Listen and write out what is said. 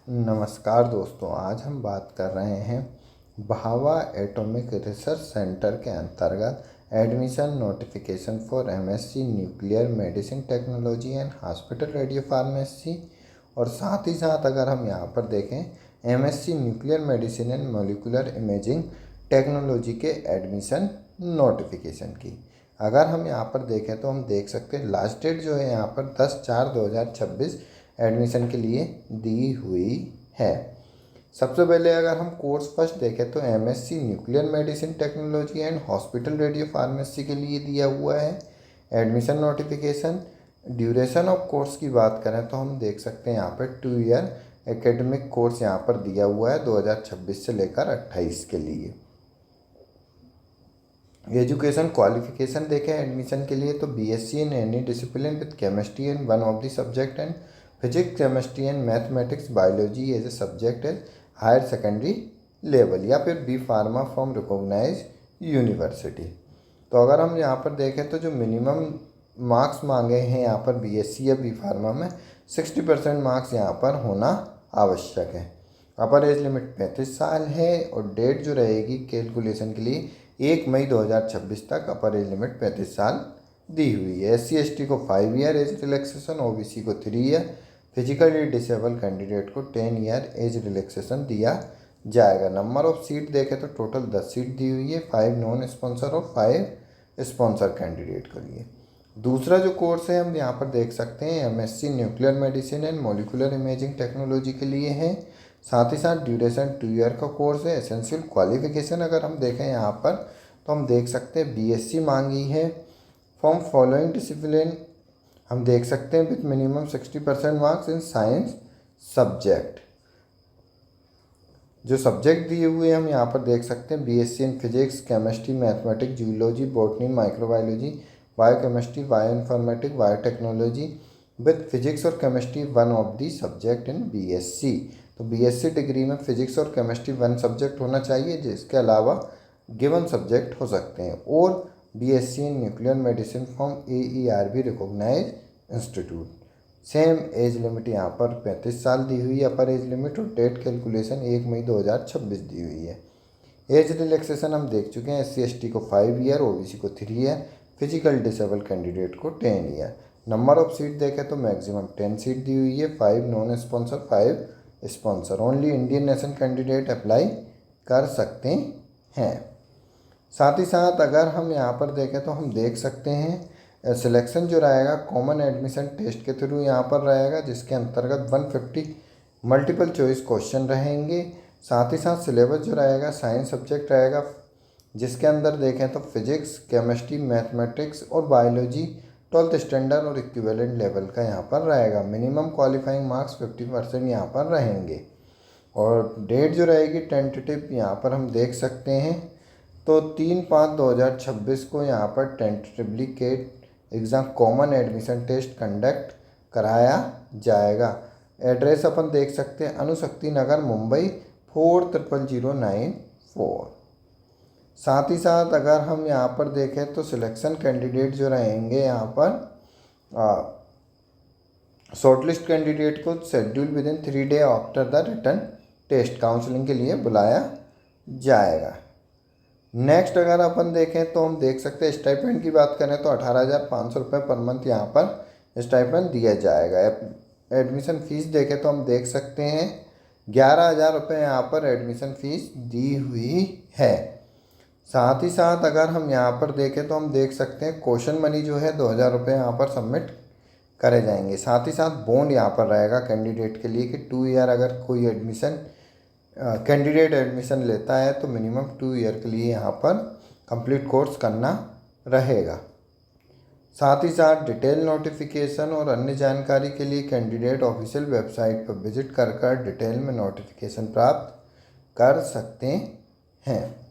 नमस्कार दोस्तों, आज हम बात कर रहे हैं भाभा एटॉमिक रिसर्च सेंटर के अंतर्गत admission notification for MSc nuclear medicine technology and hospital radio pharmacy. और साथ ही साथ अगर हम यहाँ पर देखें MSc nuclear medicine and molecular imaging technology के एडमिशन नोटिफिकेशन की अगर हम यहाँ पर देखें तो हम देख सकते हैं लास्ट डेट जो है यहाँ पर 10/4/2026 एडमिशन के लिए दी हुई है। सबसे पहले अगर हम कोर्स फर्स्ट देखें तो MSc nuclear medicine technology and hospital radio pharmacy के लिए दिया हुआ है admission notification. Duration of course की बात करें तो हम देख सकते हैं यहाँ पर 2 ईयर एकेडमिक कोर्स यहाँ पर दिया हुआ है 2026 से लेकर 28 के लिए। एजुकेशन क्वालिफिकेशन देखें एडमिशन के लिए तो BSc in any discipline with chemistry and one of the subject and physics chemistry and mathematics biology as a subject as higher secondary level या फिर B pharma from recognise university. तो अगर हम यहाँ पर देखें तो जो मिनिमम मार्क्स मांगे हैं यहाँ पर बीएससी या बी फार्मा में 60% मार्क्स यहाँ पर होना आवश्यक है। अपर एज लिमिट 35 साल है और डेट जो रहेगी कैलकुलेशन के लिए 1 मई 2026 तक अपर एज लिमिट 35 साल दी हुई है। SC ST को 5 ईयर एज रिलैक्सेशन, OBC को 3 ईयर, फिजिकली डिसेबल कैंडिडेट को 10 ईयर एज रिलैक्सेशन दिया जाएगा। नंबर ऑफ सीट देखें तो टोटल 10 सीट दी हुई है, 5 नॉन स्पॉन्सर और 5 स्पॉन्सर कैंडिडेट के लिए। दूसरा जो कोर्स है हम यहाँ पर देख सकते हैं MSc nuclear medicine and molecular imaging technology के लिए है। साथ ही साथ ड्यूरेशन 2 ईयर का कोर्स है। एसेंशियल क्वालिफिकेशन अगर हम देखें यहाँ पर तो हम देख सकते हैं बीएससी मांगी है फ्रॉम फॉलोइंग डिसिप्लिन। हम देख सकते हैं with minimum 60% marks in science subject. जो सब्जेक्ट दिए हुए हम यहाँ पर देख सकते हैं BSc in physics, chemistry, mathematics, zoology, botany, microbiology, biochemistry, bioinformatics, biotechnology with physics और chemistry one of the subject in BSc. तो बीएससी डिग्री में फिजिक्स और केमिस्ट्री 1 सब्जेक्ट होना चाहिए, जिसके अलावा गिवन सब्जेक्ट हो सकते हैं। और BSc in nuclear medicine from AERB recognise institute. Same age limit यहाँ पर 35 साल दी हुई है अपर एज लिमिट और डेट कैलकुलेशन 1 मई 2026 दी हुई है। एज रिलैक्सेशन हम देख चुके हैं, SC ST को 5 ईयर, OBC को 3 ईयर, फिजिकल डिसेबल कैंडिडेट को 10 ईयर। नंबर ऑफ सीट देखें तो मैक्सिमम 10 सीट दी हुई है, 5 non sponsor, 5 sponsor. Only Indian national candidate apply कर सकते हैं। साथ ही साथ अगर हम यहाँ पर देखें तो हम देख सकते हैं सिलेक्शन जो रहेगा कॉमन एडमिशन टेस्ट के थ्रू यहाँ पर रहेगा, जिसके अंतर्गत 150 मल्टीपल चॉइस क्वेश्चन रहेंगे। साथ ही साथ सिलेबस जो रहेगा साइंस सब्जेक्ट रहेगा, जिसके अंदर देखें तो फिजिक्स, केमिस्ट्री, मैथमेटिक्स और बायोलॉजी 12th स्टैंडर्ड और इक्विवेलेंट लेवल का यहाँ पर रहेगा। मिनिमम क्वालिफाइंग मार्क्स 50% यहाँ पर रहेंगे। और डेट जो रहेगी टेंटेटिव यहाँ पर हम देख सकते हैं तो 3/5/2026 को यहाँ पर tentatively CAT exam common admission test conduct कराया जाएगा। एड्रेस अपन देख सकते हैं अनुशक्ति नगर, मुंबई 400994। साथ ही साथ अगर हम यहाँ पर देखें तो सिलेक्शन कैंडिडेट जो रहेंगे यहाँ पर शॉर्टलिस्ट कैंडिडेट को schedule within 3 day after the written test counselling के लिए बुलाया जाएगा। नेक्स्ट अगर अपन देखें तो हम देख सकते हैं स्टाइपेंड की बात करें तो 18,500 रुपये पर मंथ यहाँ पर स्टाइपेंड दिया जाएगा। एडमिशन फ़ीस देखें तो हम देख सकते हैं 11,000 रुपये यहाँ पर एडमिशन फ़ीस दी हुई है। साथ ही साथ अगर हम यहाँ पर देखें तो हम देख सकते हैं क्वेश्चन मनी जो है 2,000 रुपये यहाँ पर सबमिट करे जाएंगे। साथ ही साथ बॉन्ड यहाँ पर रहेगा कैंडिडेट के लिए कि 2 ईयर अगर कोई कैंडिडेट एडमिशन लेता है तो मिनिमम 2 ईयर के लिए यहाँ पर कंप्लीट कोर्स करना रहेगा। साथ ही साथ डिटेल नोटिफिकेशन और अन्य जानकारी के लिए कैंडिडेट ऑफिशियल वेबसाइट पर विजिट कर डिटेल में नोटिफिकेशन प्राप्त कर सकते हैं।